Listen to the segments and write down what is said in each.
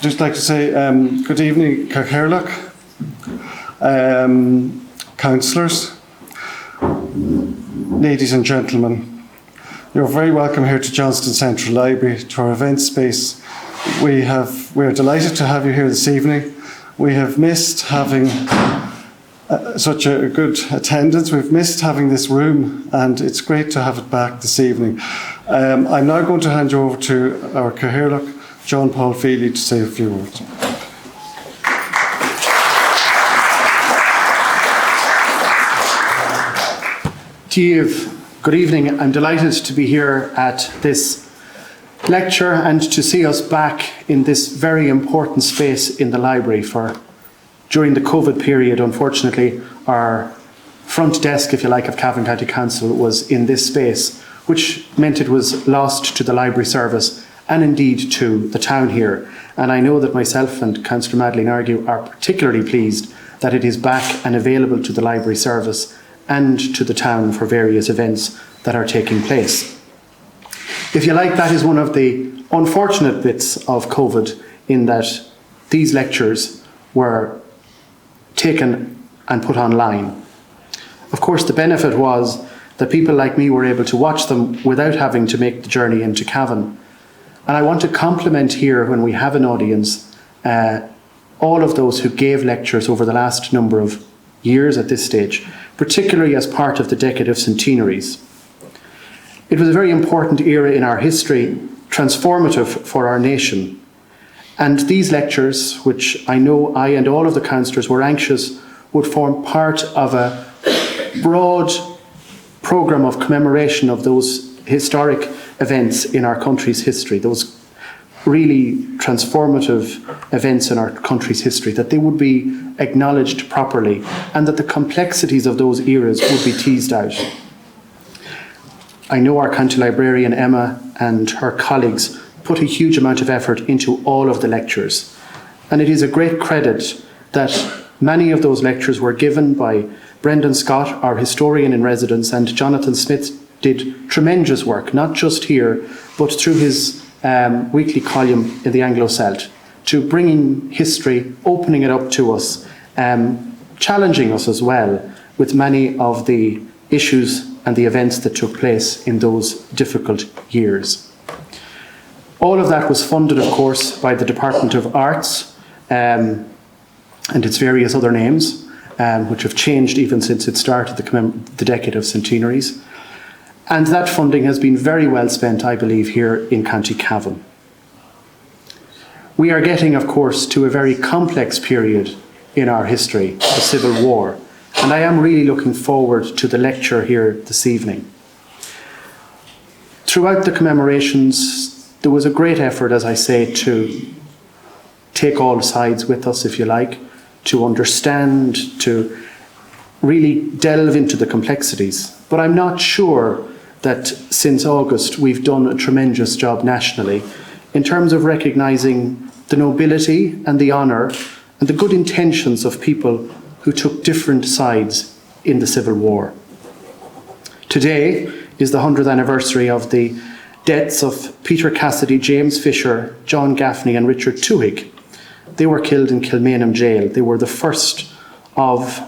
just like to say good evening, Caherlock, councillors, ladies and gentlemen. You're very welcome here to Johnston Central Library, to our event space. We're delighted to have you here this evening. We have missed having such a good attendance. We've missed having this room, and it's great to have it back this evening. I'm now going to hand you over to our Caherlock, John Paul Feely, to say a few words. Good evening. I'm delighted to be here at this lecture and to see us back in this very important space in the library. During the COVID period, unfortunately, our front desk, if you like, of Cavan County Council was in this space, which meant it was lost to the library service and indeed to the town here. And I know that myself and Councillor Madeleine Argue are particularly pleased that it is back and available to the library service and to the town for various events that are taking place. If you like, that is one of the unfortunate bits of COVID, in that these lectures were taken and put online. Of course, the benefit was that people like me were able to watch them without having to make the journey into Cavan. And I want to compliment here, when we have an audience, all of those who gave lectures over the last number of years at this stage, particularly as part of the decade of centenaries. It was a very important era in our history, transformative for our nation. And these lectures, which I know I and all of the councillors were anxious would form part of a broad programme of commemoration of those historic events in our country's history, those really transformative events in our country's history, that they would be acknowledged properly and that the complexities of those eras would be teased out. I know our county librarian Emma and her colleagues put a huge amount of effort into all of the lectures, and it is a great credit that many of those lectures were given by Brendan Scott, our historian in residence, and Jonathan Smith did tremendous work, not just here, but through his weekly column in the Anglo-Celt, to bringing history, opening it up to us, challenging us as well with many of the issues and the events that took place in those difficult years. All of that was funded, of course, by the Department of Arts and its various other names, which have changed even since it started the decade of centenaries. And that funding has been very well spent, I believe, here in County Cavan. We are getting, of course, to a very complex period in our history, the Civil War, and I am really looking forward to the lecture here this evening. Throughout the commemorations, there was a great effort, as I say, to take all sides with us, if you like, to understand, to really delve into the complexities. But I'm not sure that since August we've done a tremendous job nationally in terms of recognising the nobility and the honour and the good intentions of people who took different sides in the Civil War. Today is the 100th anniversary of the deaths of Peter Cassidy, James Fisher, John Gaffney and Richard Tuhig. They were killed in Kilmainham jail. They were the first of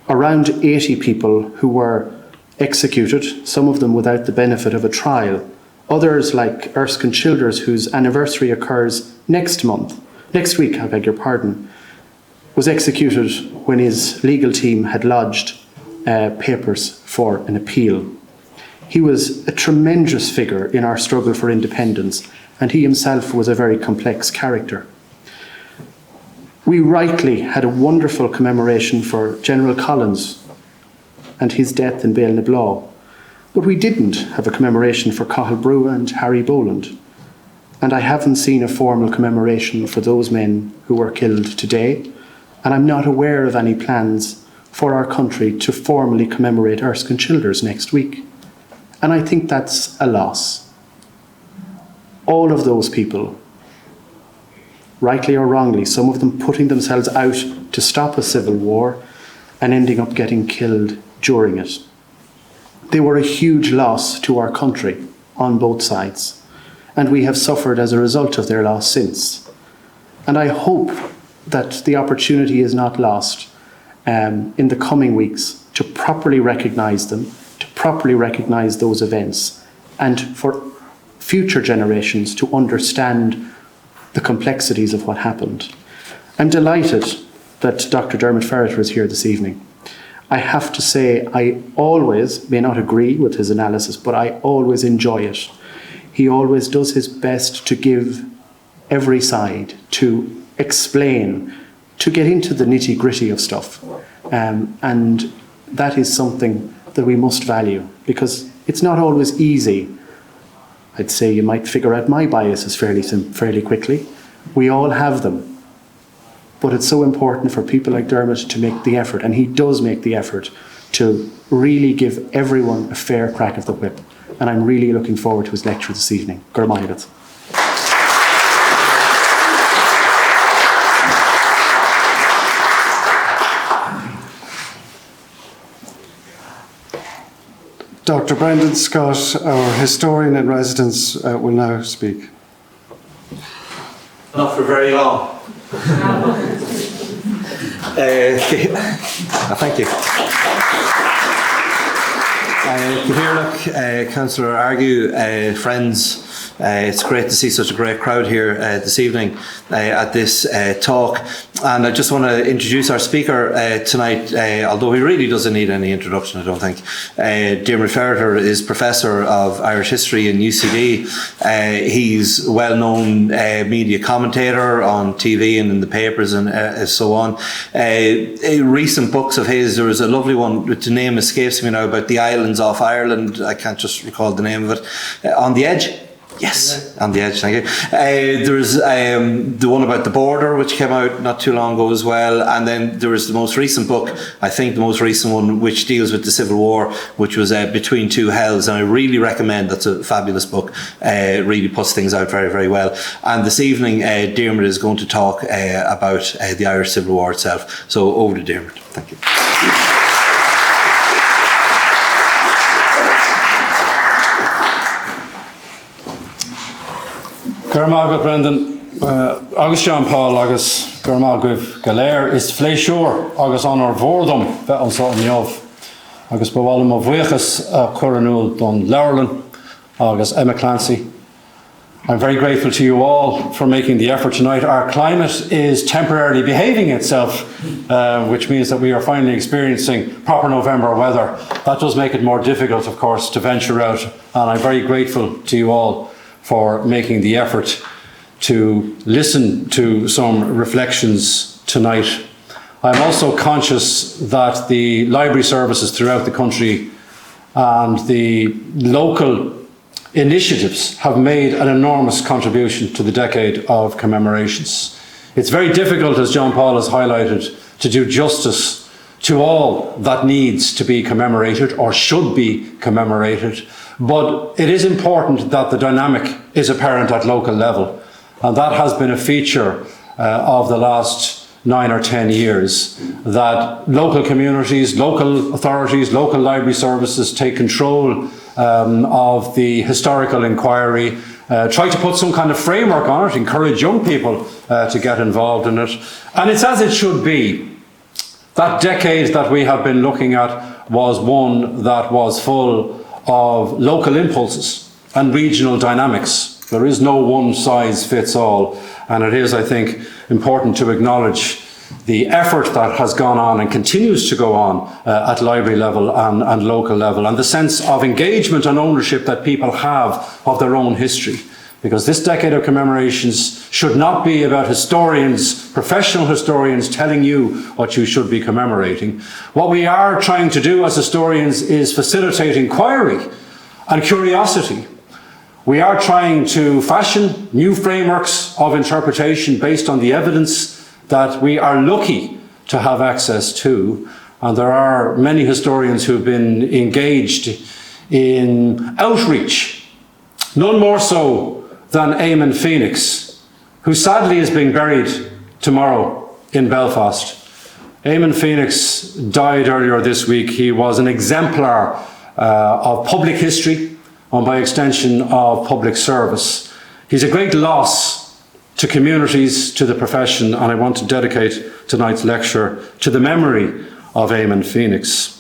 around 80 people who were executed, some of them without the benefit of a trial. Others, like Erskine Childers, whose anniversary occurs next week, was executed when his legal team had lodged papers for an appeal. He was a tremendous figure in our struggle for independence, and he himself was a very complex character. We rightly had a wonderful commemoration for General Collins and his death in Bailnablaw, but we didn't have a commemoration for Cathal Brugha and Harry Boland, and I haven't seen a formal commemoration for those men who were killed today, and I'm not aware of any plans for our country to formally commemorate Erskine Childers next week, and I think that's a loss. All of those people, rightly or wrongly, some of them putting themselves out to stop a civil war and ending up getting killed during it. They were a huge loss to our country on both sides, and we have suffered as a result of their loss since. And I hope that the opportunity is not lost in the coming weeks to properly recognise them, to properly recognise those events, and for future generations to understand the complexities of what happened. I'm delighted that Dr. Diarmaid Ferriter is here this evening. I have to say, I always, may not agree with his analysis, but I always enjoy it. He always does his best to give every side, to explain, to get into the nitty-gritty of stuff. And that is something that we must value, because it's not always easy. I'd say you might figure out my biases fairly quickly. We all have them. But it's so important for people like Diarmaid to make the effort, and he does make the effort, to really give everyone a fair crack of the whip. And I'm really looking forward to his lecture this evening. Gur maith. Dr. Brendan Scott, our historian in residence, will now speak. Not for very long. Thank you. Councillor Argue, friends, it's great to see such a great crowd here this evening at this talk. And I just want to introduce our speaker tonight, although he really doesn't need any introduction, I don't think. Diarmaid Ferriter is Professor of Irish History in UCD. He's a well-known media commentator on TV and in the papers and so on. Recent books of his, there was a lovely one, the name escapes me now, about the islands off Ireland. I can't just recall the name of it. On the Edge. Yes, on the Edge, thank you. There's the one about the border, which came out not too long ago as well. And then there was the most recent book, I think the most recent one, which deals with the Civil War, which was Between Two Hells. And I really recommend, that's a fabulous book, really puts things out very, very well. And this evening, Diarmaid is going to talk about the Irish Civil War itself. So over to Diarmaid. Thank you. Diarmaid Brendan, agus John Paul agus Diarmaid Galer is fleisure agus honor vordum vet an sort of agus bawalum of weches coronul don Laurelin agus Emma Clancy. I'm very grateful to you all for making the effort tonight. Our climate is temporarily behaving itself, which means that we are finally experiencing proper November weather. That does make it more difficult, of course, to venture out, and I'm very grateful to you all for making the effort to listen to some reflections tonight. I'm also conscious that the library services throughout the country and the local initiatives have made an enormous contribution to the decade of commemorations. It's very difficult, as John Paul has highlighted, to do justice to all that needs to be commemorated or should be commemorated. But it is important that the dynamic is apparent at local level. And that has been a feature of the last 9 or 10 years, that local communities, local authorities, local library services take control of the historical inquiry, try to put some kind of framework on it, encourage young people to get involved in it. And it's as it should be. That decade that we have been looking at was one that was full of local impulses and regional dynamics. There is no one size fits all, and it is, I think, important to acknowledge the effort that has gone on and continues to go on at library level and local level, and the sense of engagement and ownership that people have of their own history. Because this decade of commemorations should not be about historians, professional historians, telling you what you should be commemorating. What we are trying to do as historians is facilitate inquiry and curiosity. We are trying to fashion new frameworks of interpretation based on the evidence that we are lucky to have access to. And there are many historians who have been engaged in outreach, none more so than Eamon Phoenix, who sadly is being buried tomorrow in Belfast. Eamon Phoenix died earlier this week. He was an exemplar of public history and by extension of public service. He's a great loss to communities, to the profession, and I want to dedicate tonight's lecture to the memory of Eamon Phoenix.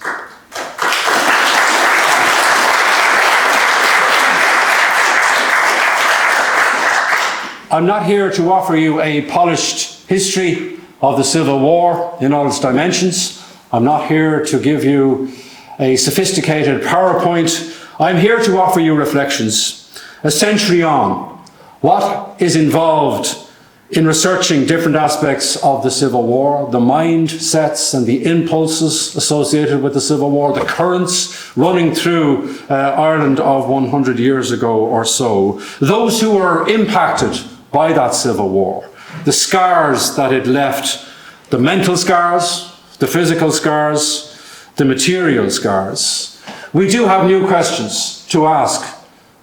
I'm not here to offer you a polished history of the Civil War in all its dimensions. I'm not here to give you a sophisticated PowerPoint. I'm here to offer you reflections. A century on, what is involved in researching different aspects of the Civil War, the mindsets and the impulses associated with the Civil War, the currents running through Ireland of 100 years ago or so, those who were impacted by that Civil War, the scars that it left, the mental scars, the physical scars, the material scars. We do have new questions to ask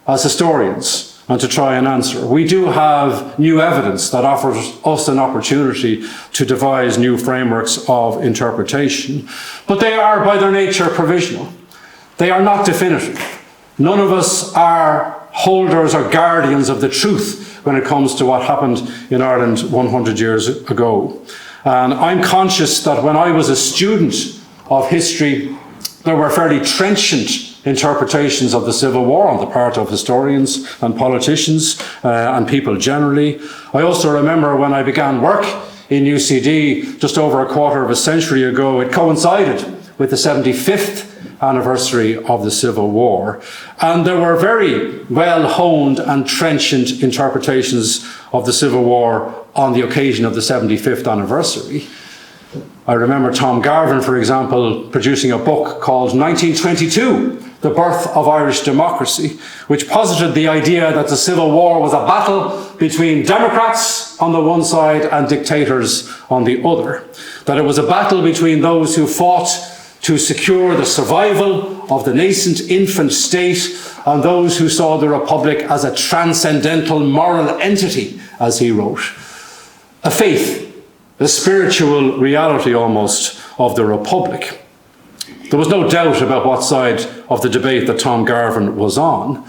as historians and to try and answer. We do have new evidence that offers us an opportunity to devise new frameworks of interpretation, but they are by their nature provisional. They are not definitive. None of us are holders or guardians of the truth when it comes to what happened in Ireland 100 years ago. And I'm conscious that when I was a student of history, there were fairly trenchant interpretations of the Civil War on the part of historians and politicians and people generally. I also remember when I began work in UCD just over a quarter of a century ago, it coincided with the 75th anniversary of the Civil War. And there were very well-honed and trenchant interpretations of the Civil War on the occasion of the 75th anniversary. I remember Tom Garvin, for example, producing a book called 1922, The Birth of Irish Democracy, which posited the idea that the Civil War was a battle between Democrats on the one side and dictators on the other. That it was a battle between those who fought to secure the survival of the nascent infant state and those who saw the Republic as a transcendental moral entity, as he wrote. A faith, a spiritual reality almost of the Republic. There was no doubt about what side of the debate that Tom Garvin was on.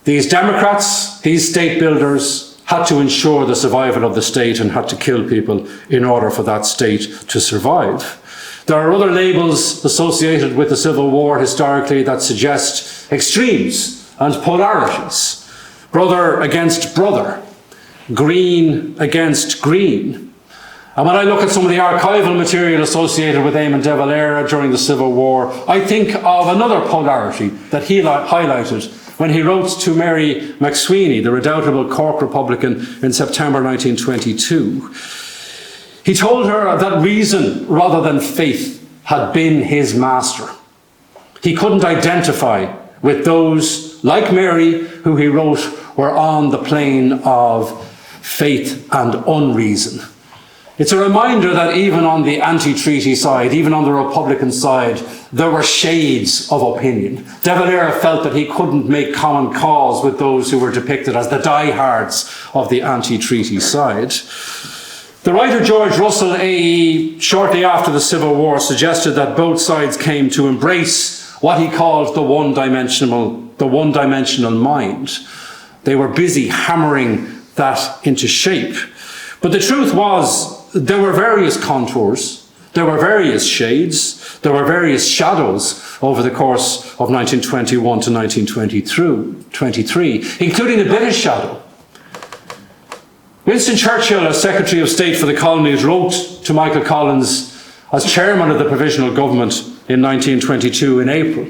These Democrats, these state builders, had to ensure the survival of the state and had to kill people in order for that state to survive. There are other labels associated with the Civil War historically that suggest extremes and polarities. Brother against brother, green against green. And when I look at some of the archival material associated with Eamon de Valera during the Civil War, I think of another polarity that he highlighted when he wrote to Mary McSweeney, the redoubtable Cork Republican, in September 1922. He told her that reason rather than faith had been his master. He couldn't identify with those, like Mary, who he wrote were on the plane of faith and unreason. It's a reminder that even on the anti-treaty side, even on the Republican side, there were shades of opinion. De Valera felt that he couldn't make common cause with those who were depicted as the diehards of the anti-treaty side. The writer George Russell AE, shortly after the Civil War, suggested that both sides came to embrace what he called the one-dimensional mind. They were busy hammering that into shape. But the truth was, there were various contours, there were various shades, there were various shadows over the course of 1921 to 1923, including the British shadow. Winston Churchill, as Secretary of State for the Colonies, wrote to Michael Collins as chairman of the Provisional Government in 1922 in April.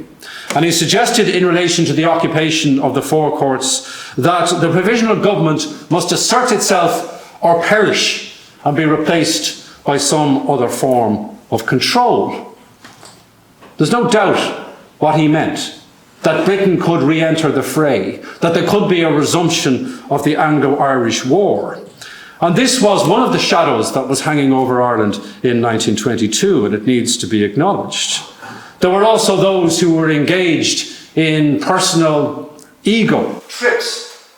And he suggested in relation to the occupation of the Four Courts that the Provisional Government must assert itself or perish and be replaced by some other form of control. There's no doubt what he meant, that Britain could re-enter the fray, that there could be a resumption of the Anglo-Irish War. And this was one of the shadows that was hanging over Ireland in 1922, and it needs to be acknowledged. There were also those who were engaged in personal ego trips,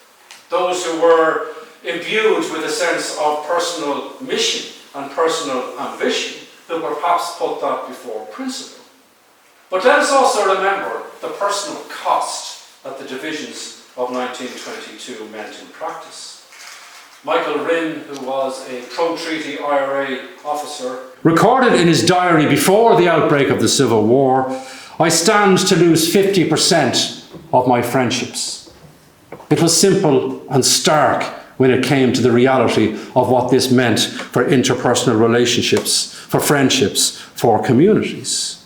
those who were imbued with a sense of personal mission and personal ambition, who were perhaps put that before principle. But let us also remember the personal cost that the divisions of 1922 meant in practice. Michael Rinn, who was a pro-treaty IRA officer, recorded in his diary before the outbreak of the Civil War, "I stand to lose 50% of my friendships." It was simple and stark when it came to the reality of what this meant for interpersonal relationships, for friendships, for communities.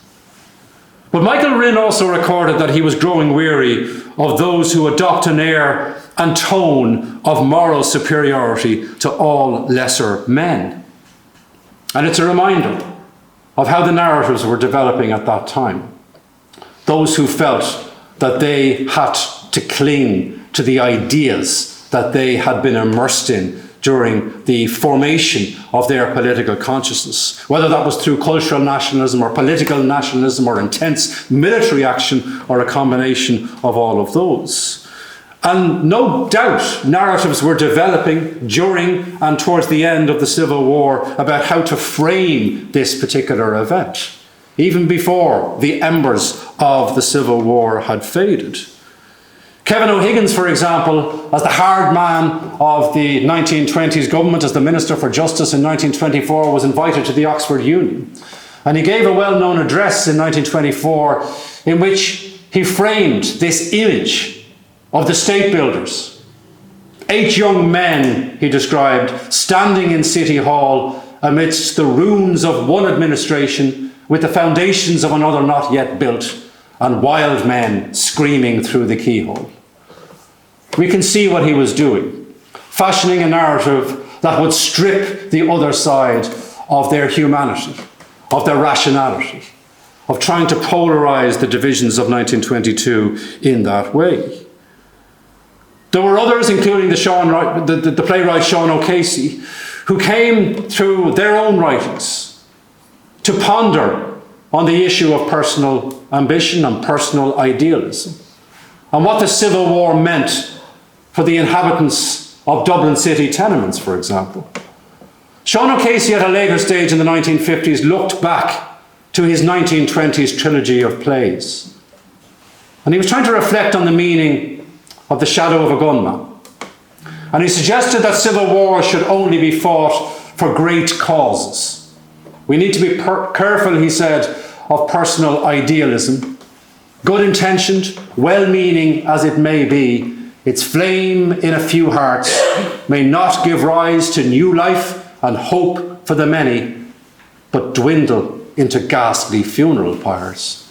But Michael Rinn also recorded that he was growing weary of those who adopt an air and tone of moral superiority to all lesser men. And it's a reminder of how the narratives were developing at that time. Those who felt that they had to cling to the ideas that they had been immersed in during the formation of their political consciousness, whether that was through cultural nationalism or political nationalism or intense military action or a combination of all of those. And no doubt narratives were developing during and towards the end of the Civil War about how to frame this particular event, even before the embers of the Civil War had faded. Kevin O'Higgins, for example, as the hard man of the 1920s government, as the Minister for Justice in 1924, was invited to the Oxford Union. And he gave a well-known address in 1924 in which he framed this image of the state builders. 8 young men, he described, standing in City Hall amidst the ruins of one administration with the foundations of another not yet built, and wild men screaming through the keyhole. We can see what he was doing, fashioning a narrative that would strip the other side of their humanity, of their rationality, of trying to polarize the divisions of 1922 in that way. There were others, including the playwright Sean O'Casey, who came through their own writings to ponder on the issue of personal ambition and personal idealism, and what the Civil War meant for the inhabitants of Dublin city tenements, for example. Sean O'Casey, at a later stage in the 1950s, looked back to his 1920s trilogy of plays. And he was trying to reflect on the meaning of The Shadow of a Gunman. And he suggested that civil war should only be fought for great causes. We need to be careful, he said, of personal idealism. Good intentioned, well-meaning as it may be, its flame in a few hearts may not give rise to new life and hope for the many, but dwindle into ghastly funeral pyres.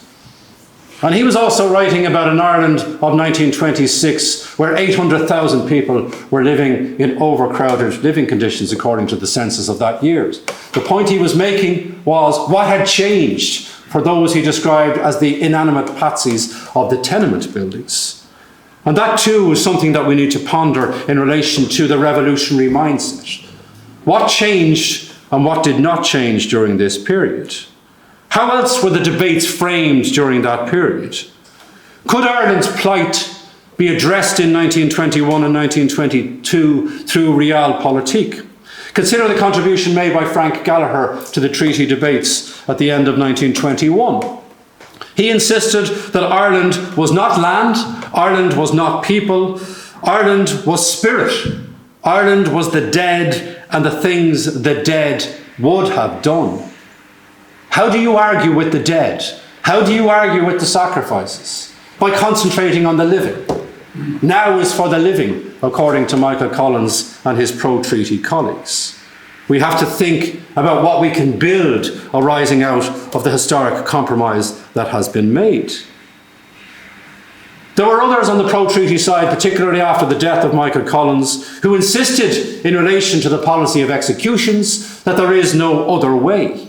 And he was also writing about an Ireland of 1926 where 800,000 people were living in overcrowded living conditions according to the census of that year. The point he was making was what had changed for those he described as the inanimate patsies of the tenement buildings. And that too is something that we need to ponder in relation to the revolutionary mindset. What changed and what did not change during this period? How else were the debates framed during that period? Could Ireland's plight be addressed in 1921 and 1922 through realpolitik? Consider the contribution made by Frank Gallagher to the treaty debates at the end of 1921. He insisted that Ireland was not land, Ireland was not people, Ireland was spirit. Ireland was the dead and the things the dead would have done. How do you argue with the dead? How do you argue with the sacrifices? By concentrating on the living. Now is for the living, according to Michael Collins and his pro-treaty colleagues. We have to think about what we can build arising out of the historic compromise that has been made. There were others on the pro-treaty side, particularly after the death of Michael Collins, who insisted in relation to the policy of executions that there is no other way.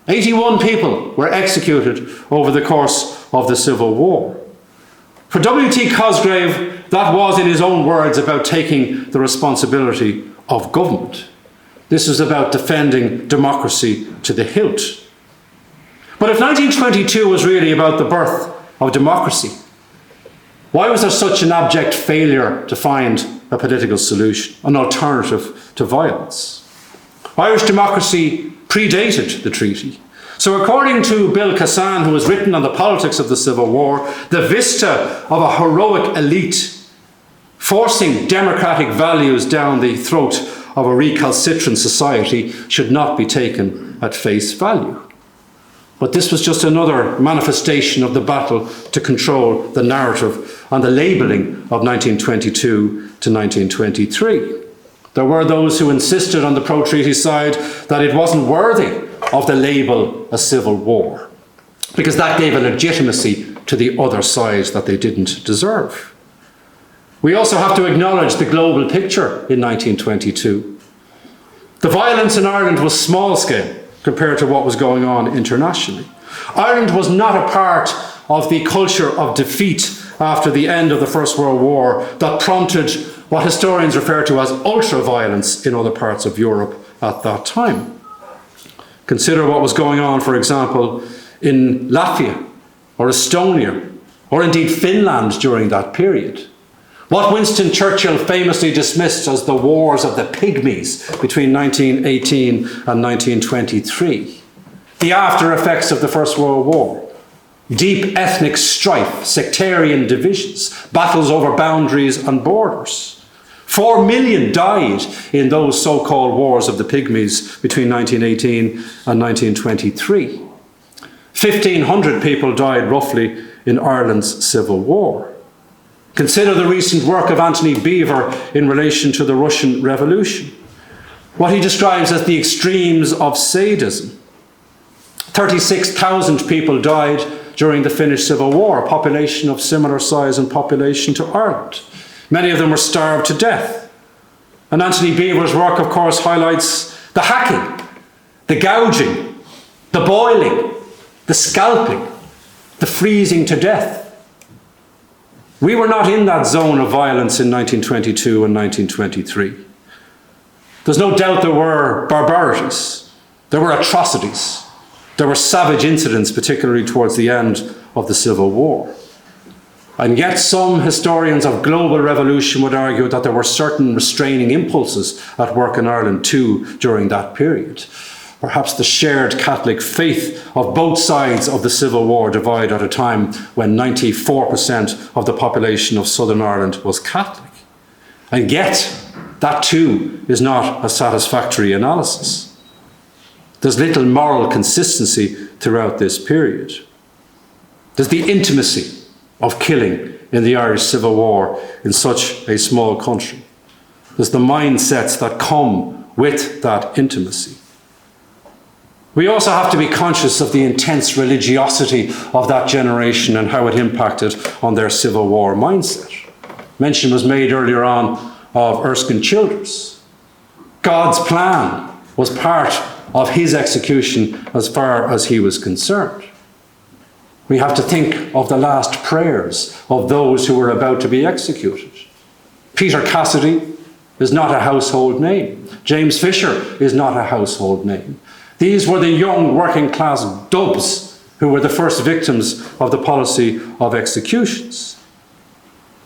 81 people were executed over the course of the Civil War. For W.T. Cosgrave, that was, in his own words, about taking the responsibility of government. This was about defending democracy to the hilt. But if 1922 was really about the birth of democracy, why was there such an abject failure to find a political solution, an alternative to violence? Irish democracy predated the treaty. So according to Bill Cassan, who has written on the politics of the Civil War, the vista of a heroic elite Forcing democratic values down the throat of a recalcitrant society should not be taken at face value. But this was just another manifestation of the battle to control the narrative and the labelling of 1922 to 1923. There were those who insisted on the pro-treaty side that it wasn't worthy of the label a civil war, because that gave a legitimacy to the other side that they didn't deserve. We also have to acknowledge the global picture in 1922. The violence in Ireland was small scale compared to what was going on internationally. Ireland was not a part of the culture of defeat after the end of the First World War that prompted what historians refer to as ultra-violence in other parts of Europe at that time. Consider what was going on, for example, in Latvia or Estonia or indeed Finland during that period. What Winston Churchill famously dismissed as the wars of the pygmies between 1918 and 1923. The after effects of the First World War. Deep ethnic strife, sectarian divisions, battles over boundaries and borders. 4 million died in those so-called wars of the pygmies between 1918 and 1923. 1,500 people died roughly in Ireland's Civil War. Consider the recent work of Anthony Beevor in relation to the Russian Revolution, what he describes as the extremes of sadism. 36,000 people died during the Finnish Civil War, a population of similar size and population to Ireland. Many of them were starved to death. And Anthony Beevor's work, of course, highlights the hacking, the gouging, the boiling, the scalping, the freezing to death. We were not in that zone of violence in 1922 and 1923. There's no doubt there were barbarities, there were atrocities, there were savage incidents, particularly towards the end of the Civil War. And yet some historians of global revolution would argue that there were certain restraining impulses at work in Ireland too during that period. Perhaps the shared Catholic faith of both sides of the Civil War divide at a time when 94% of the population of Southern Ireland was Catholic. And yet, that too is not a satisfactory analysis. There's little moral consistency throughout this period. There's the intimacy of killing in the Irish Civil War in such a small country. There's the mindsets that come with that intimacy. We also have to be conscious of the intense religiosity of that generation and how it impacted on their Civil War mindset. Mention was made earlier on of Erskine Childers. God's plan was part of his execution as far as he was concerned. We have to think of the last prayers of those who were about to be executed. Peter Cassidy is not a household name. James Fisher is not a household name. These were the young working class dubs who were the first victims of the policy of executions.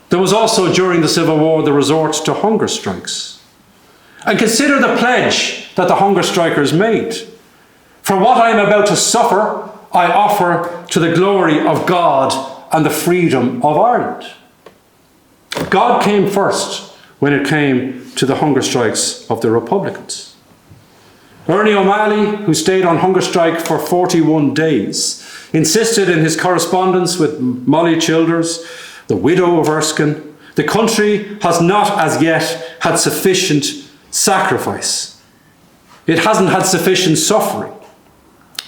There was also during the Civil War the resort to hunger strikes. And consider the pledge that the hunger strikers made. For what I am about to suffer, I offer to the glory of God and the freedom of Ireland. God came first when it came to the hunger strikes of the Republicans. Ernie O'Malley, who stayed on hunger strike for 41 days, insisted in his correspondence with Molly Childers, the widow of Erskine, the country has not as yet had sufficient sacrifice. It hasn't had sufficient suffering.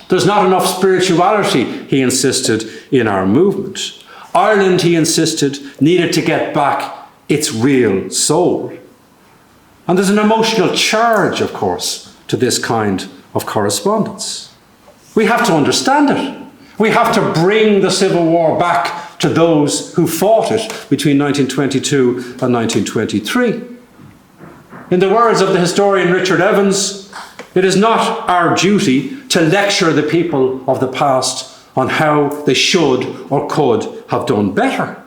There's not enough spirituality, he insisted, in our movement. Ireland, he insisted, needed to get back its real soul. And there's an emotional charge, of course, to this kind of correspondence. We have to understand it. We have to bring the Civil War back to those who fought it between 1922 and 1923. In the words of the historian Richard Evans, it is not our duty to lecture the people of the past on how they should or could have done better.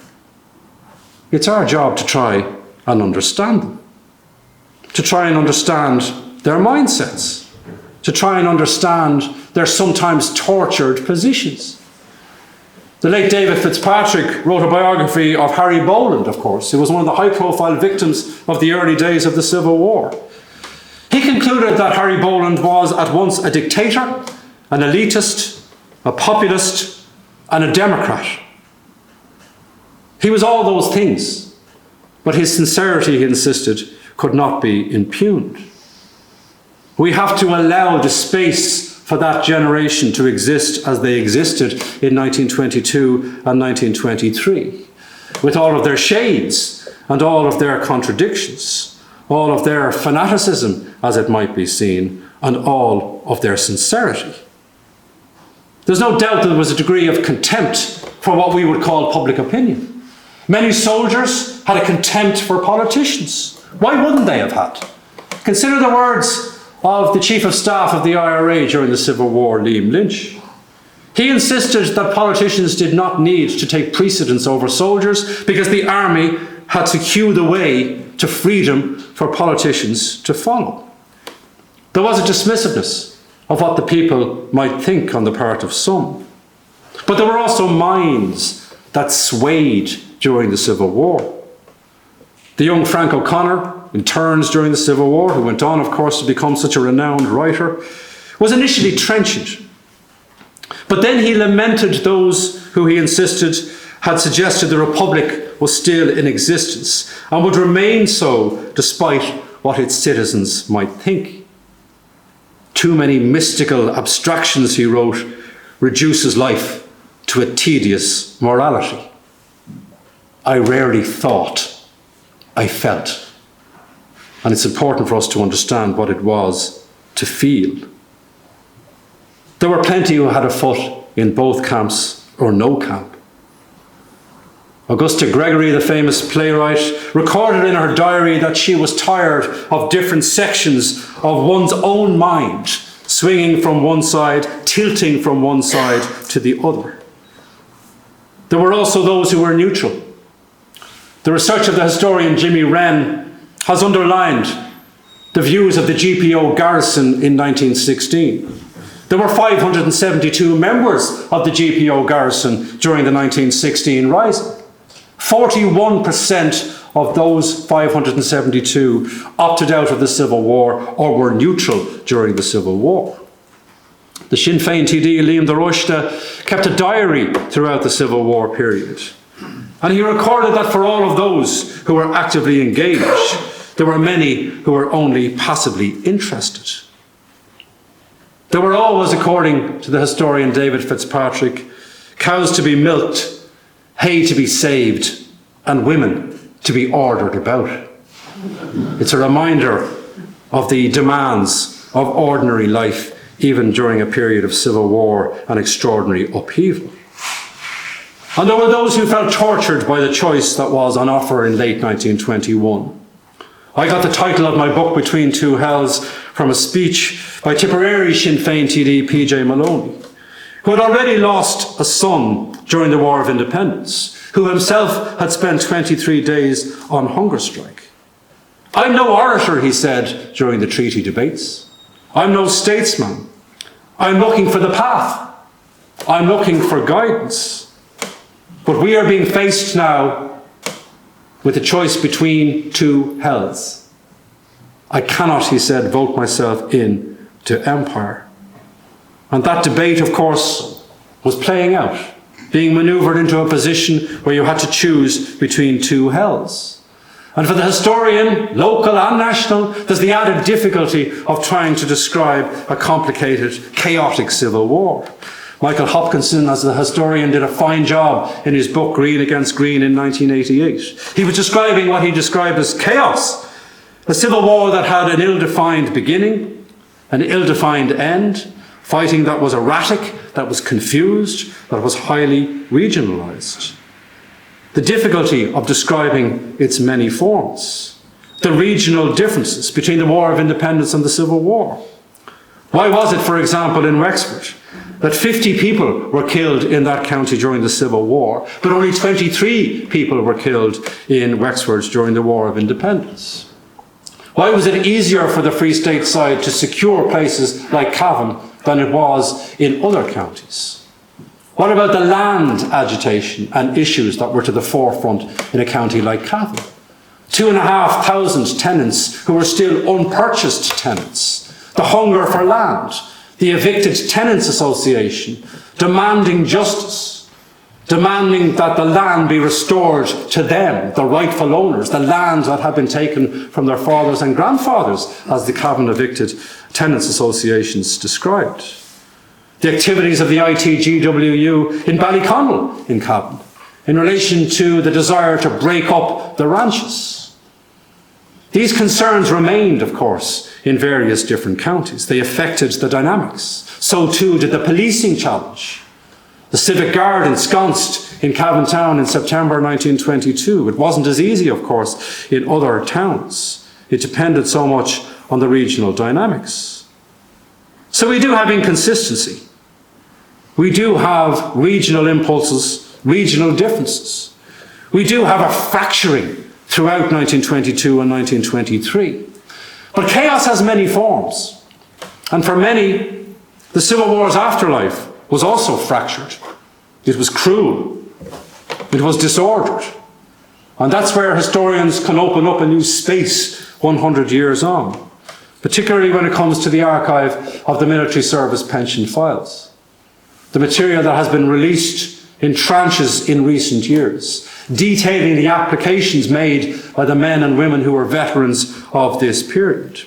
It's our job to try and understand them, to try and understand their mindsets, to try and understand their sometimes tortured positions. The late David Fitzpatrick wrote a biography of Harry Boland, of course, who was one of the high-profile victims of the early days of the Civil War. He concluded that Harry Boland was at once a dictator, an elitist, a populist, and a democrat. He was all those things, but his sincerity, he insisted, could not be impugned. We have to allow the space for that generation to exist as they existed in 1922 and 1923, with all of their shades and all of their contradictions, all of their fanaticism, as it might be seen, and all of their sincerity. There's no doubt that there was a degree of contempt for what we would call public opinion. Many soldiers had a contempt for politicians. Why wouldn't they have had? Consider the words of the Chief of Staff of the IRA during the Civil War, Liam Lynch. He insisted that politicians did not need to take precedence over soldiers because the army had to hew the way to freedom for politicians to follow. There was a dismissiveness of what the people might think on the part of some. But there were also minds that swayed during the Civil War. The young Frank O'Connor, in turns during the Civil War, who went on, of course, to become such a renowned writer, was initially trenchant. But then he lamented those who he insisted had suggested the Republic was still in existence and would remain so despite what its citizens might think. Too many mystical abstractions, he wrote, reduces life to a tedious morality. I rarely thought, I felt. And it's important for us to understand what it was to feel. There were plenty who had a foot in both camps or no camp. Augusta Gregory, the famous playwright, recorded in her diary that she was tired of different sections of one's own mind swinging from one side, tilting from one side to the other. There were also those who were neutral. The research of the historian Jimmy Wren has underlined the views of the GPO garrison in 1916. There were 572 members of the GPO garrison during the 1916 rising. 41% of those 572 opted out of the Civil War or were neutral during the Civil War. The Sinn Féin TD Liam de Roiste kept a diary throughout the Civil War period. And he recorded that for all of those who were actively engaged, there were many who were only passively interested. There were always, according to the historian David Fitzpatrick, cows to be milked, hay to be saved, and women to be ordered about. It's a reminder of the demands of ordinary life, even during a period of civil war and extraordinary upheaval. And there were those who felt tortured by the choice that was on offer in late 1921. I got the title of my book, Between Two Hells, from a speech by Tipperary Sinn Féin TD PJ Maloney, who had already lost a son during the War of Independence, who himself had spent 23 days on hunger strike. I'm no orator, he said during the treaty debates. I'm no statesman. I'm looking for the path. I'm looking for guidance. But we are being faced now with a choice between two hells. I cannot, he said, vote myself in to empire. And that debate, of course, was playing out, being manoeuvred into a position where you had to choose between two hells. And for the historian, local and national, there's the added difficulty of trying to describe a complicated, chaotic civil war. Michael Hopkinson, as the historian, did a fine job in his book Green Against Green in 1988. He was describing what he described as chaos, a civil war that had an ill-defined beginning, an ill-defined end, fighting that was erratic, that was confused, that was highly regionalised. The difficulty of describing its many forms, the regional differences between the War of Independence and the Civil War. Why was it, for example, in Wexford, that 50 people were killed in that county during the Civil War, but only 23 people were killed in Wexford during the War of Independence? Why was it easier for the Free State side to secure places like Cavan than it was in other counties? What about the land agitation and issues that were to the forefront in a county like Cavan? 2,500 tenants who were still unpurchased tenants. The hunger for land. The Evicted Tenants Association demanding justice, demanding that the land be restored to them, the rightful owners, the land that had been taken from their fathers and grandfathers, as the Cavan Evicted Tenants Associations described. The activities of the ITGWU in Ballyconnell in Cavan, in relation to the desire to break up the ranches. These concerns remained, of course, in various different counties. They affected the dynamics. So too did the policing challenge. The Civic Guard ensconced in Cavan Town in September 1922. It wasn't as easy, of course, in other towns. It depended so much on the regional dynamics. So we do have inconsistency. We do have regional impulses, regional differences. We do have a fracturing throughout 1922 and 1923. But chaos has many forms. And for many, the Civil War's afterlife was also fractured. It was cruel. It was disordered. And that's where historians can open up a new space 100 years on, particularly when it comes to the archive of the military service pension files. The material that has been released in tranches in recent years, detailing the applications made by the men and women who were veterans of this period,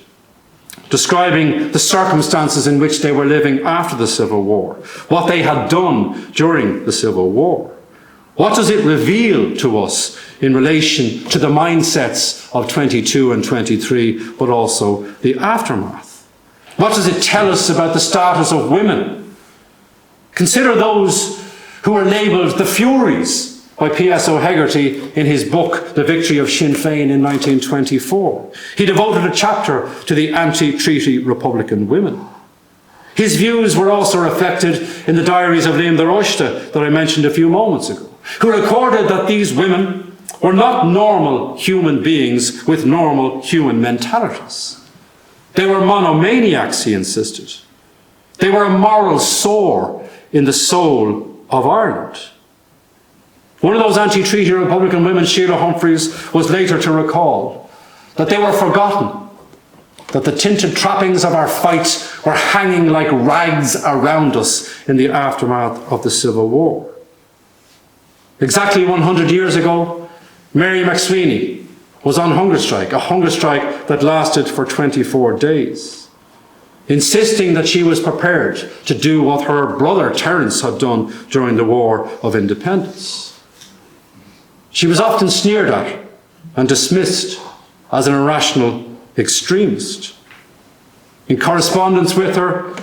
describing the circumstances in which they were living after the Civil War, what they had done during the Civil War. What does it reveal to us in relation to the mindsets of 22 and 23, but also the aftermath? What does it tell us about the status of women? Consider those who were labelled the Furies by P.S. O'Hegarty in his book, The Victory of Sinn Féin in 1924. He devoted a chapter to the anti-treaty Republican women. His views were also reflected in the diaries of Liam de Royste that I mentioned a few moments ago, who recorded that these women were not normal human beings with normal human mentalities. They were monomaniacs, he insisted. They were a moral sore in the soul of Ireland. One of those anti-treaty Republican women, Sheila Humphreys, was later to recall that they were forgotten, that the tinted trappings of our fight were hanging like rags around us in the aftermath of the Civil War. Exactly 100 years ago, Mary McSweeney was on hunger strike, a hunger strike that lasted for 24 days. Insisting that she was prepared to do what her brother Terence had done during the War of Independence. She was often sneered at and dismissed as an irrational extremist. In correspondence with her,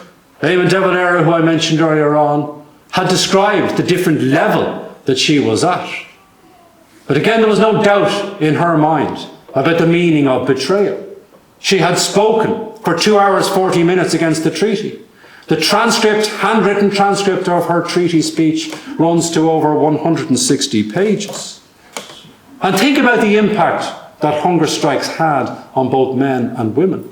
Eamon De Valera, who I mentioned earlier on, had described the different level that she was at. But again, there was no doubt in her mind about the meaning of betrayal. She had spoken for 2 hours, 40 minutes against the treaty. The transcript, handwritten transcript of her treaty speech runs to over 160 pages. And think about the impact that hunger strikes had on both men and women.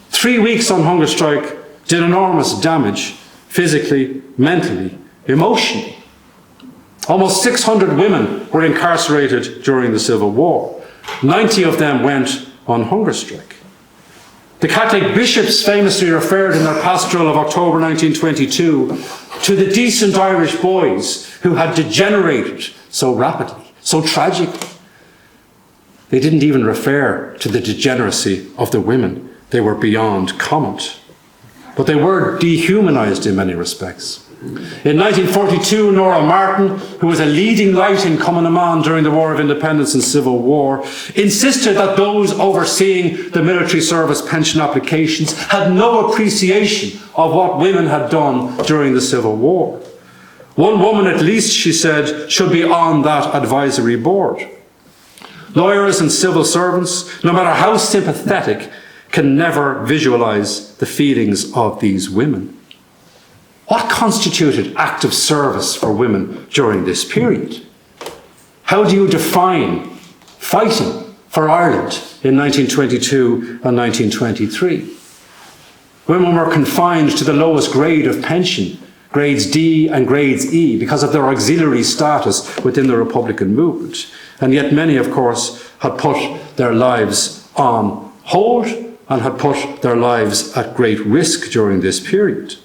3 weeks on hunger strike did enormous damage, physically, mentally, emotionally. Almost 600 women were incarcerated during the Civil War. 90 of them went on hunger strike. The Catholic bishops famously referred in their pastoral of October 1922 to the decent Irish boys who had degenerated so rapidly, so tragically. They didn't even refer to the degeneracy of the women. They were beyond comment. But they were dehumanized in many respects. In 1942, Nora Martin, who was a leading light in Cumann during the War of Independence and Civil War, insisted that those overseeing the military service pension applications had no appreciation of what women had done during the Civil War. One woman at least, she said, should be on that advisory board. Lawyers and civil servants, no matter how sympathetic, can never visualize the feelings of these women. What constituted active service for women during this period? How do you define fighting for Ireland in 1922 and 1923? Women were confined to the lowest grade of pension, grades D and grades E, because of their auxiliary status within the Republican movement. And yet many, of course, had put their lives on hold and had put their lives at great risk during this period.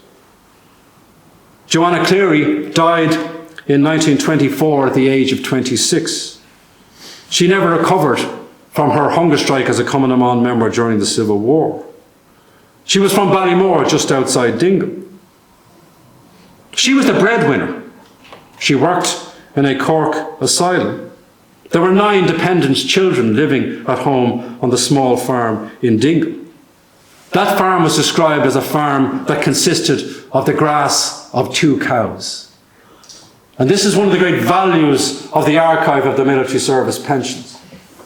Joanna Cleary died in 1924 at the age of 26. She never recovered from her hunger strike as a Cumann na mBan member during the Civil War. She was from Ballymore, just outside Dingle. She was the breadwinner. She worked in a Cork asylum. There were 9 dependent children living at home on the small farm in Dingle. That farm was described as a farm that consisted of the grass of 2 cows. And this is one of the great values of the archive of the military service pensions.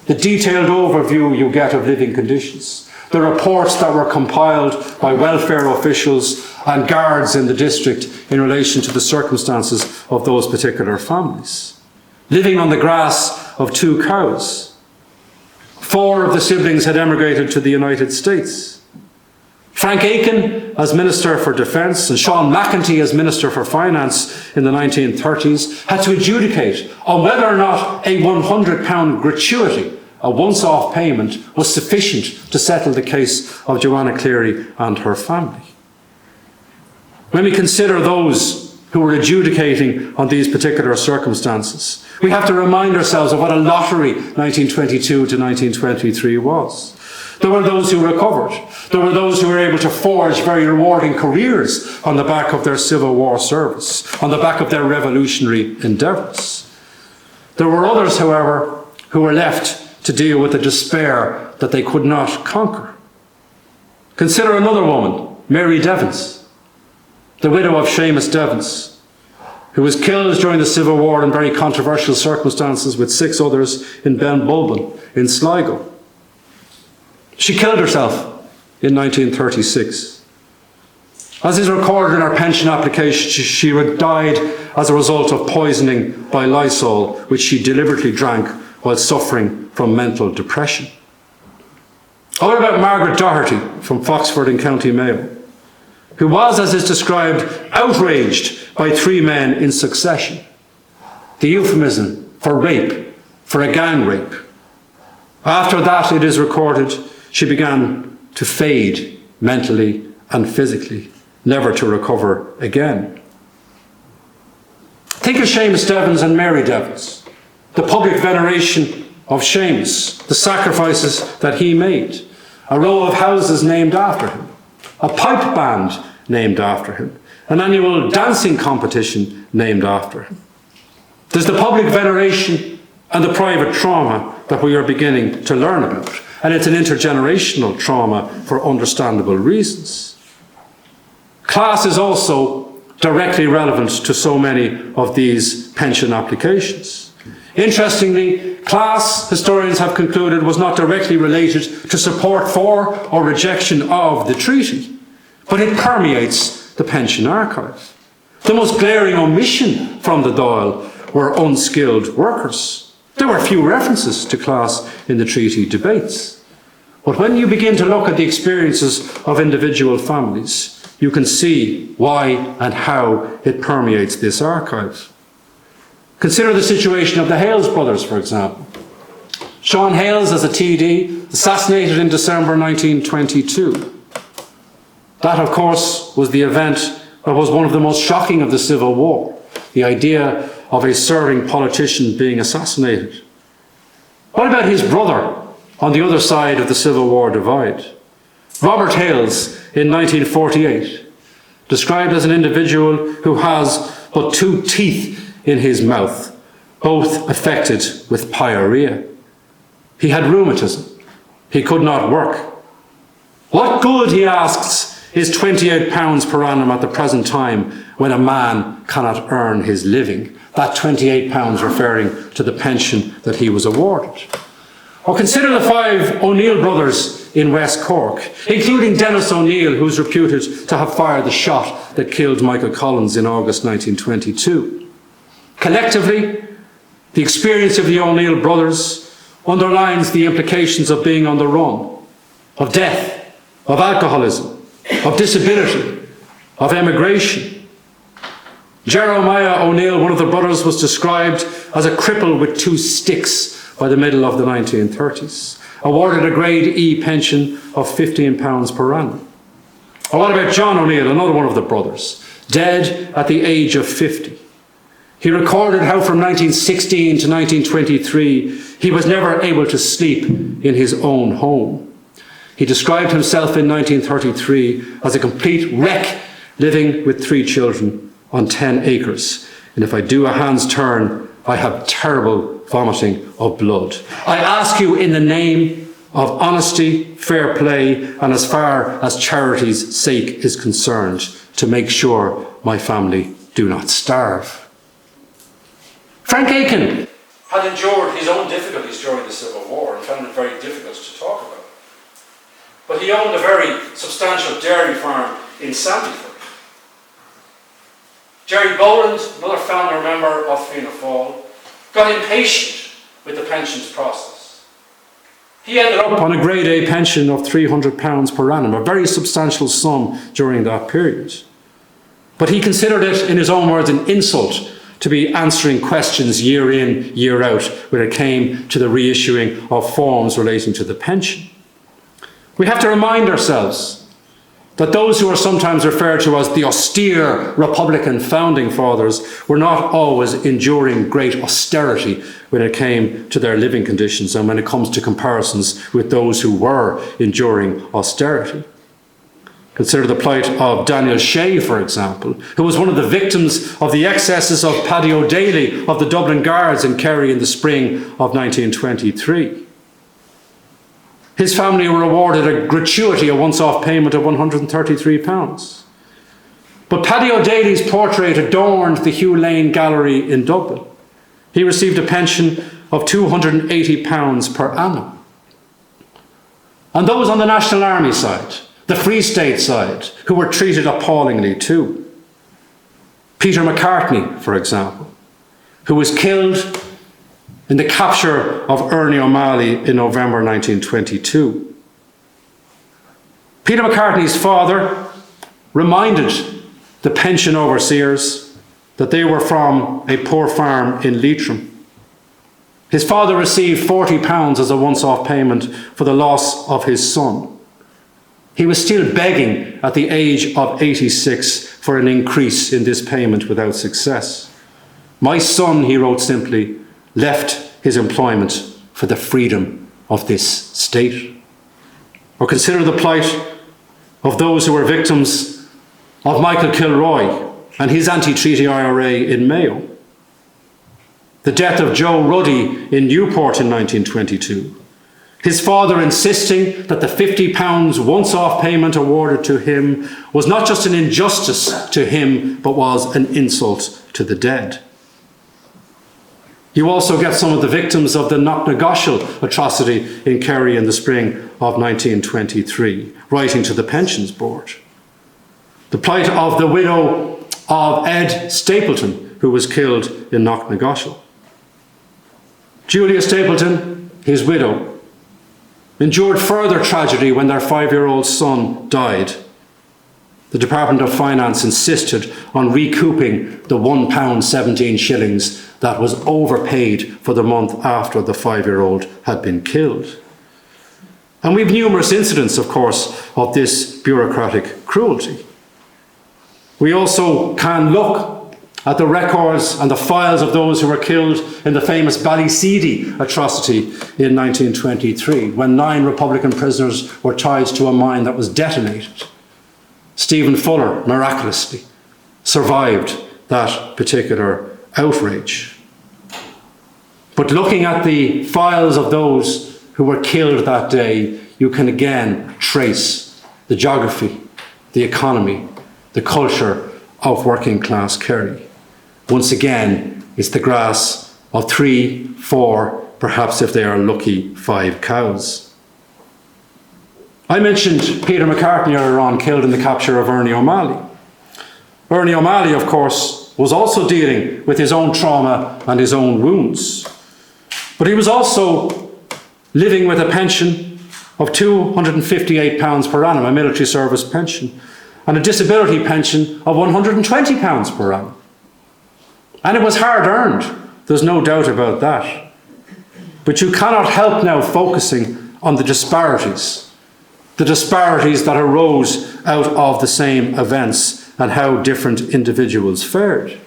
The detailed overview you get of living conditions. The reports that were compiled by welfare officials and guards in the district in relation to the circumstances of those particular families. Living on the grass of 2 cows. 4 of the siblings had emigrated to the United States. Frank Aiken as Minister for Defence and Sean McEntee as Minister for Finance in the 1930s had to adjudicate on whether or not a £100 gratuity, a once-off payment, was sufficient to settle the case of Joanna Cleary and her family. When we consider those who were adjudicating on these particular circumstances, we have to remind ourselves of what a lottery 1922 to 1923 was. There were those who recovered. There were those who were able to forge very rewarding careers on the back of their Civil War service, on the back of their revolutionary endeavours. There were others, however, who were left to deal with the despair that they could not conquer. Consider another woman, Mary Devons, the widow of Seamus Devons, who was killed during the Civil War in very controversial circumstances with 6 others in Benbulben in Sligo. She killed herself in 1936. As is recorded in her pension application, she died as a result of poisoning by Lysol, which she deliberately drank while suffering from mental depression. What about Margaret Doherty from Foxford in County Mayo, who was, as is described, outraged by 3 men in succession? The euphemism for rape, for a gang rape. After that, it is recorded, she began to fade mentally and physically, never to recover again. Think of Seamus Devons and Mary Devons, the public veneration of Seamus, the sacrifices that he made, a row of houses named after him, a pipe band named after him, an annual dancing competition named after him. There's the public veneration and the private trauma that we are beginning to learn about. And it's an intergenerational trauma for understandable reasons. Class is also directly relevant to so many of these pension applications. Interestingly, class, historians have concluded, was not directly related to support for or rejection of the treaty, but it permeates the pension archive. The most glaring omission from the Dáil were unskilled workers. There were few references to class in the treaty debates. But when you begin to look at the experiences of individual families, you can see why and how it permeates this archive. Consider the situation of the Hales brothers, for example. Sean Hales, as a TD, assassinated in December 1922. That, of course, was the event that was one of the most shocking of the Civil War. The idea of a serving politician being assassinated. What about his brother on the other side of the Civil War divide? Robert Hales, in 1948, described as an individual who has but 2 teeth in his mouth, both affected with pyorrhea. He had rheumatism. He could not work. What good, he asks, is £28 per annum at the present time when a man cannot earn his living? That £28 referring to the pension that he was awarded. Or consider the 5 O'Neill brothers in West Cork, including Dennis O'Neill, who's reputed to have fired the shot that killed Michael Collins in August 1922. Collectively, the experience of the O'Neill brothers underlines the implications of being on the run, of death, of alcoholism, of disability, of emigration. Jeremiah O'Neill, one of the brothers, was described as a cripple with 2 sticks by the middle of the 1930s, awarded a grade E pension of £15 per annum. Or what about John O'Neill, another one of the brothers, dead at the age of 50? He recorded how from 1916 to 1923 he was never able to sleep in his own home. He described himself in 1933 as a complete wreck, living with 3 children on 10 acres. And if I do a hand's turn, I have terrible vomiting of blood. I ask you in the name of honesty, fair play, and as far as charity's sake is concerned, to make sure my family do not starve. Frank Aiken had endured his own difficulties during the Civil War and found it very difficult to talk about. But he owned a very substantial dairy farm in Sandyford. Jerry Boland, another founder member of Fianna Fáil, got impatient with the pensions process. He ended up on a grade A pension of £300 per annum, a very substantial sum during that period. But he considered it, in his own words, an insult to be answering questions year in, year out when it came to the reissuing of forms relating to the pension. We have to remind ourselves that those who are sometimes referred to as the austere Republican founding fathers were not always enduring great austerity when it came to their living conditions and when it comes to comparisons with those who were enduring austerity. Consider the plight of Daniel Shea, for example, who was one of the victims of the excesses of Paddy O'Daly of the Dublin Guards in Kerry in the spring of 1923. His family were awarded a gratuity, a once-off payment of £133. But Paddy O'Daly's portrait adorned the Hugh Lane Gallery in Dublin. He received a pension of £280 per annum. And those on the National Army side, the Free State side, who were treated appallingly too. Peter McCartney, for example, who was killed in the capture of Ernie O'Malley in November 1922. Peter McCartney's father reminded the pension overseers that they were from a poor farm in Leitrim. His father received £40 as a once-off payment for the loss of his son. He was still begging at the age of 86 for an increase in this payment without success. My son, he wrote simply, left his employment for the freedom of this state. Or consider the plight of those who were victims of Michael Kilroy and his anti-treaty IRA in Mayo. The death of Joe Ruddy in Newport in 1922. His father insisting that the £50 once-off payment awarded to him was not just an injustice to him, but was an insult to the dead. You also get some of the victims of the Knocknagoshel atrocity in Kerry in the spring of 1923, writing to the Pensions Board. The plight of the widow of Ed Stapleton, who was killed in Knocknagoshel. Julia Stapleton, his widow, endured further tragedy when their 5-year-old son died. The Department of Finance insisted on recouping the £1.17 that was overpaid for the month after the 5-year-old had been killed. And we've numerous incidents, of course, of this bureaucratic cruelty. We also can look at the records and the files of those who were killed in the famous Ballyseedy atrocity in 1923, when 9 Republican prisoners were tied to a mine that was detonated. Stephen Fuller, miraculously, survived that particular outrage. But looking at the files of those who were killed that day, you can again trace the geography, the economy, the culture of working class Kerry. Once again, it's the grass of 3, 4, perhaps if they are lucky, 5 cows. I mentioned Peter McCartney earlier on, killed in the capture of Ernie O'Malley. Ernie O'Malley, of course, was also dealing with his own trauma and his own wounds. But he was also living with a pension of £258 per annum, a military service pension, and a disability pension of £120 per annum. And it was hard earned. There's no doubt about that. But you cannot help now focusing on the disparities that arose out of the same events and how different individuals fared.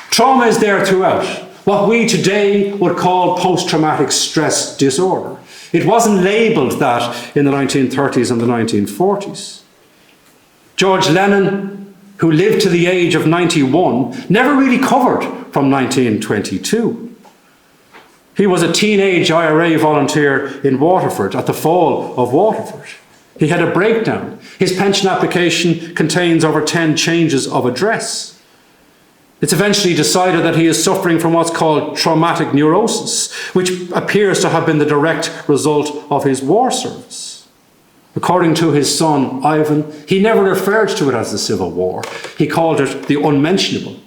Trauma is there throughout, what we today would call post-traumatic stress disorder. It wasn't labelled that in the 1930s and the 1940s. George Lennon, who lived to the age of 91, never really covered from 1922. He was a teenage IRA volunteer in Waterford at the fall of Waterford. He had a breakdown. His pension application contains over 10 changes of address. It's eventually decided that he is suffering from what's called traumatic neurosis, which appears to have been the direct result of his war service. According to his son, Ivan, he never referred to it as the Civil War. He called it the unmentionable.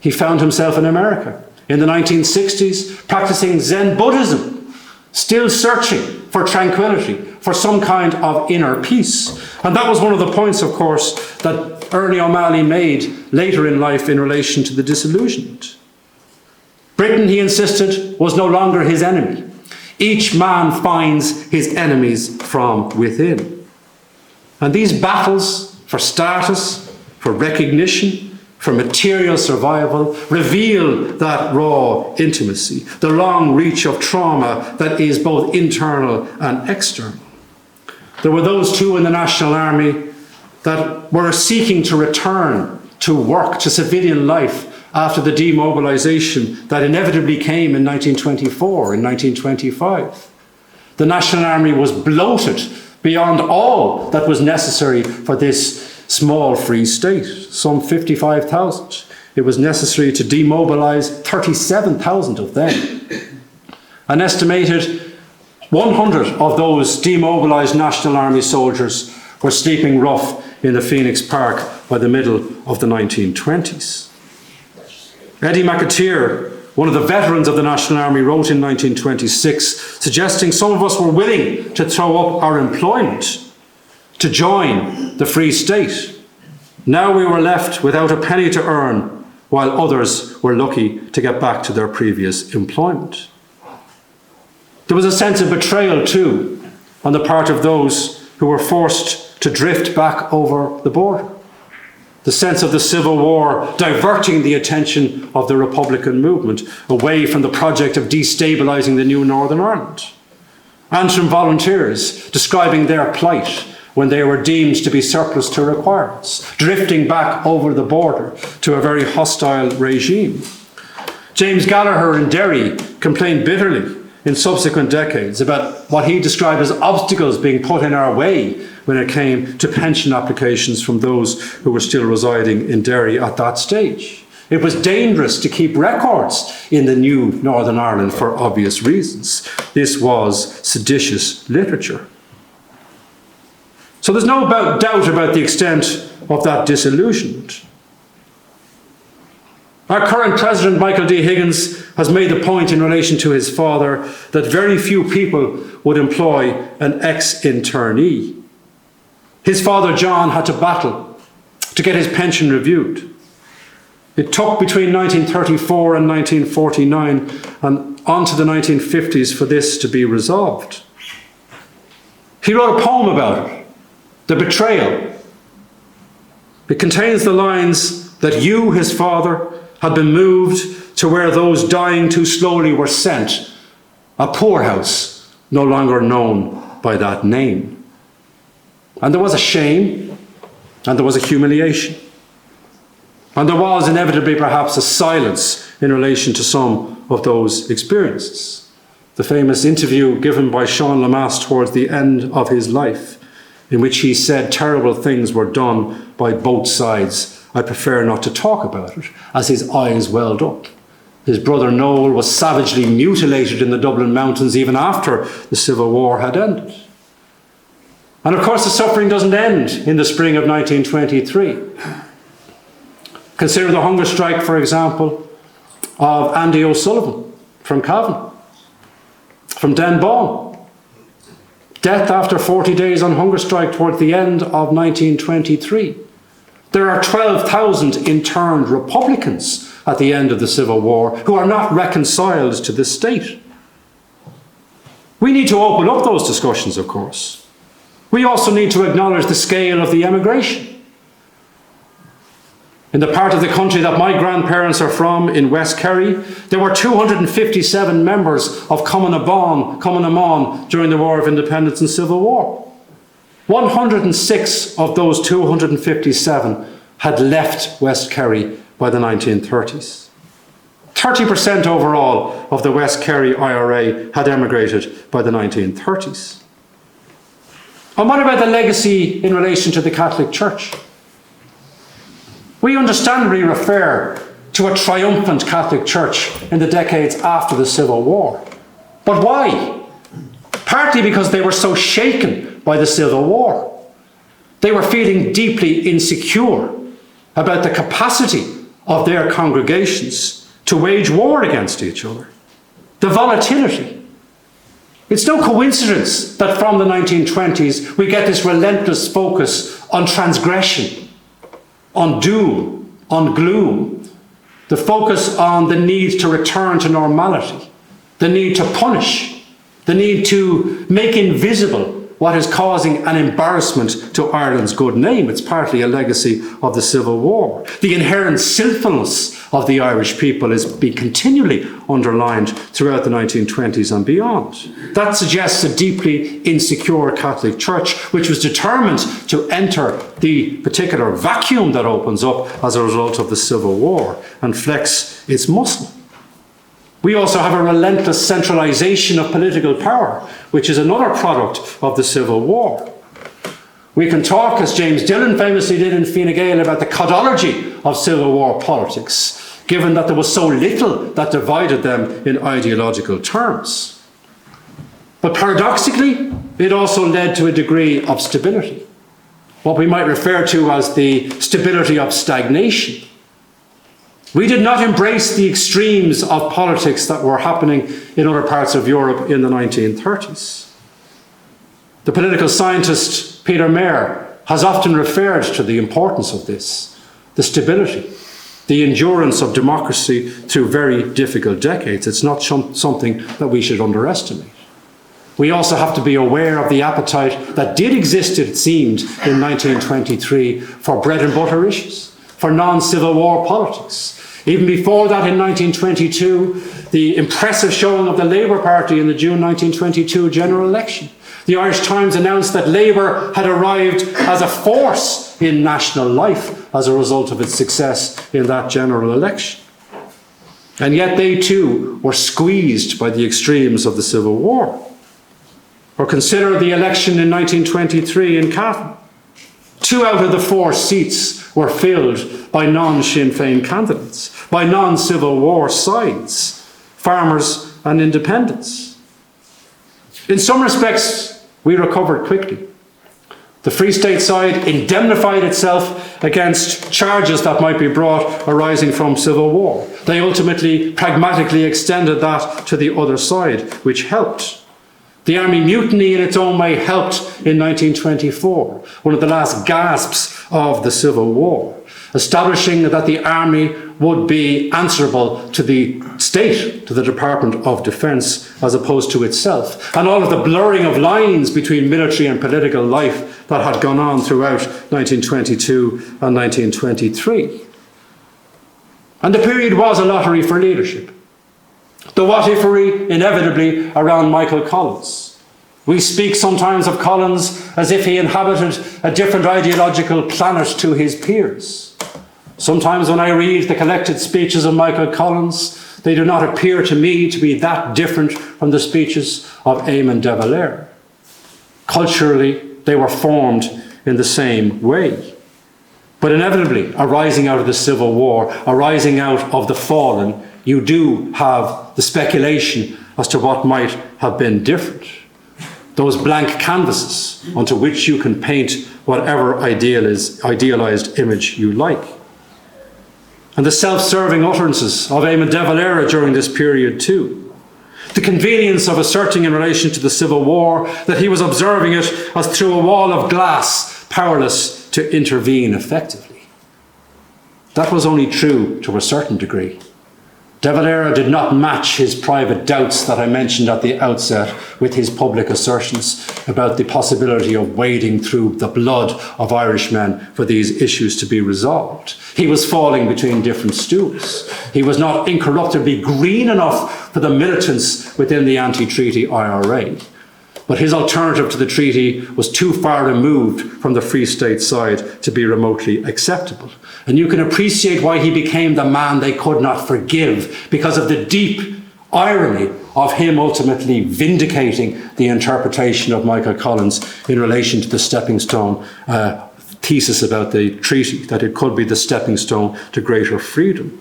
He found himself in America in the 1960s, practicing Zen Buddhism, still searching for tranquility, for some kind of inner peace. And that was one of the points, of course, that Ernie O'Malley made later in life in relation to the disillusionment. Britain, he insisted, was no longer his enemy. Each man finds his enemies from within. And these battles for status, for recognition, for material survival reveal that raw intimacy, the long reach of trauma that is both internal and external. There were those too in the National Army that were seeking to return to work, to civilian life after the demobilisation that inevitably came in 1924, in 1925. The National Army was bloated beyond all that was necessary for this small free state, some 55,000. It was necessary to demobilise 37,000 of them. An estimated 100 of those demobilised National Army soldiers were sleeping rough in the Phoenix Park by the middle of the 1920s. Eddie McAteer, one of the veterans of the National Army, wrote in 1926, suggesting some of us were willing to throw up our employment to join the Free State. Now we were left without a penny to earn, while others were lucky to get back to their previous employment. There was a sense of betrayal too on the part of those who were forced to drift back over the border. The sense of the Civil War diverting the attention of the Republican movement away from the project of destabilising the new Northern Ireland. Antrim volunteers describing their plight when they were deemed to be surplus to requirements, drifting back over the border to a very hostile regime. James Gallagher in Derry complained bitterly in subsequent decades about what he described as obstacles being put in our way when it came to pension applications from those who were still residing in Derry at that stage. It was dangerous to keep records in the new Northern Ireland for obvious reasons. This was seditious literature. So there's no doubt about the extent of that disillusionment. Our current President, Michael D. Higgins, has made the point in relation to his father that very few people would employ an ex-internee. His father, John, had to battle to get his pension reviewed. It took between 1934 and 1949 and on to the 1950s for this to be resolved. He wrote a poem about it, The Betrayal. It contains the lines that you, his father, had been moved to where those dying too slowly were sent, a poorhouse no longer known by that name. And there was a shame, and there was a humiliation. And there was inevitably perhaps a silence in relation to some of those experiences. The famous interview given by Sean Lamass towards the end of his life, in which he said terrible things were done by both sides. I prefer not to talk about it, as his eyes welled up. His brother Noel was savagely mutilated in the Dublin mountains even after the Civil War had ended. And of course the suffering doesn't end in the spring of 1923. Consider the hunger strike, for example, of Andy O'Sullivan from Cavan, from Denbon. Death after 40 days on hunger strike towards the end of 1923. There are 12,000 interned Republicans at the end of the Civil War who are not reconciled to the state. We need to open up those discussions, of course. We also need to acknowledge the scale of the emigration. In the part of the country that my grandparents are from, in West Kerry, there were 257 members of Cumann during the War of Independence and Civil War. 106 of those 257 had left West Kerry by the 1930s. 30% overall of the West Kerry IRA had emigrated by the 1930s. And what about the legacy in relation to the Catholic Church? We understandably refer to a triumphant Catholic Church in the decades after the Civil War. But why? Partly because they were so shaken by the Civil War. They were feeling deeply insecure about the capacity of their congregations to wage war against each other. The volatility. It's no coincidence that from the 1920s we get this relentless focus on transgression, on doom, on gloom, the focus on the need to return to normality, the need to punish, the need to make invisible what is causing an embarrassment to Ireland's good name. It's partly a legacy of the Civil War. The inherent sinfulness of the Irish people is being continually underlined throughout the 1920s and beyond. That suggests a deeply insecure Catholic Church, which was determined to enter the particular vacuum that opens up as a result of the Civil War and flex its muscle. We also have a relentless centralisation of political power, which is another product of the Civil War. We can talk, as James Dillon famously did in Fine Gael, about the codology of Civil War politics, given that there was so little that divided them in ideological terms. But paradoxically, it also led to a degree of stability, what we might refer to as the stability of stagnation. We did not embrace the extremes of politics that were happening in other parts of Europe in the 1930s. The political scientist Peter Mayer has often referred to the importance of this, the stability, the endurance of democracy through very difficult decades. It's not something that we should underestimate. We also have to be aware of the appetite that did exist, it seemed, in 1923 for bread and butter issues, for non-Civil War politics. Even before that, in 1922, the impressive showing of the Labour Party in the June 1922 general election. The Irish Times announced that Labour had arrived as a force in national life as a result of its success in that general election. And yet they too were squeezed by the extremes of the Civil War. Or consider the election in 1923 in Cavan. 2 out of the 4 seats were filled by non-Sinn Féin candidates, by non-Civil War sides, farmers and independents. In some respects, we recovered quickly. The Free State side indemnified itself against charges that might be brought arising from civil war. They ultimately pragmatically extended that to the other side, which helped. The Army Mutiny in its own way helped in 1924, one of the last gasps of the Civil War, establishing that the Army would be answerable to the state, to the Department of Defence, as opposed to itself, and all of the blurring of lines between military and political life that had gone on throughout 1922 and 1923. And the period was a lottery for leadership. The what-ifery, inevitably, around Michael Collins. We speak sometimes of Collins as if he inhabited a different ideological planet to his peers. Sometimes when I read the collected speeches of Michael Collins, they do not appear to me to be that different from the speeches of Eamon de Valera. Culturally, they were formed in the same way. But inevitably, arising out of the Civil War, arising out of the fallen, you do have the speculation as to what might have been different. Those blank canvases onto which you can paint whatever idealized image you like. And the self-serving utterances of Eamon de Valera during this period too. The convenience of asserting in relation to the Civil War that he was observing it as through a wall of glass, powerless to intervene effectively. That was only true to a certain degree. De Valera did not match his private doubts that I mentioned at the outset with his public assertions about the possibility of wading through the blood of Irishmen for these issues to be resolved. He was falling between different stools. He was not incorruptibly green enough for the militants within the anti-treaty IRA. But his alternative to the treaty was too far removed from the Free State side to be remotely acceptable. And you can appreciate why he became the man they could not forgive, because of the deep irony of him ultimately vindicating the interpretation of Michael Collins in relation to the stepping stone thesis about the treaty, that it could be the stepping stone to greater freedom.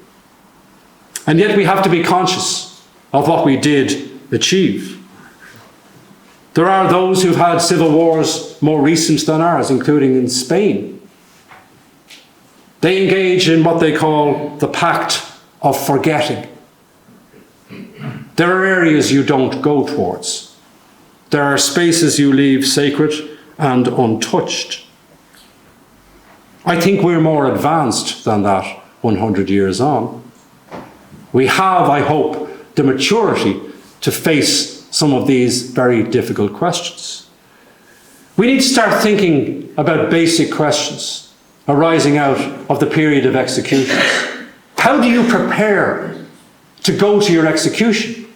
And yet we have to be conscious of what we did achieve. There are those who've had civil wars more recent than ours, including in Spain. They engage in what they call the pact of forgetting. There are areas you don't go towards. There are spaces you leave sacred and untouched. I think we're more advanced than that 100 years on. We have, I hope, the maturity to face some of these very difficult questions. We need to start thinking about basic questions arising out of the period of executions. How do you prepare to go to your execution?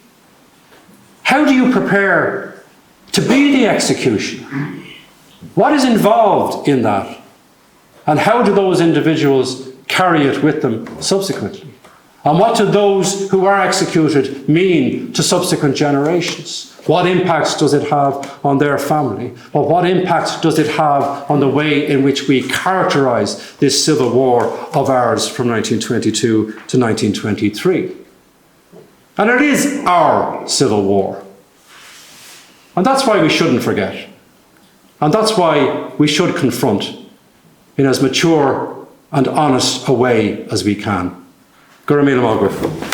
How do you prepare to be the execution? What is involved in that? And how do those individuals carry it with them subsequently? And what do those who are executed mean to subsequent generations? What impacts does it have on their family? Or what impact does it have on the way in which we characterise this civil war of ours from 1922 to 1923? And it is our civil war. And that's why we shouldn't forget. And that's why we should confront in as mature and honest a way as we can. Gurra míle maith.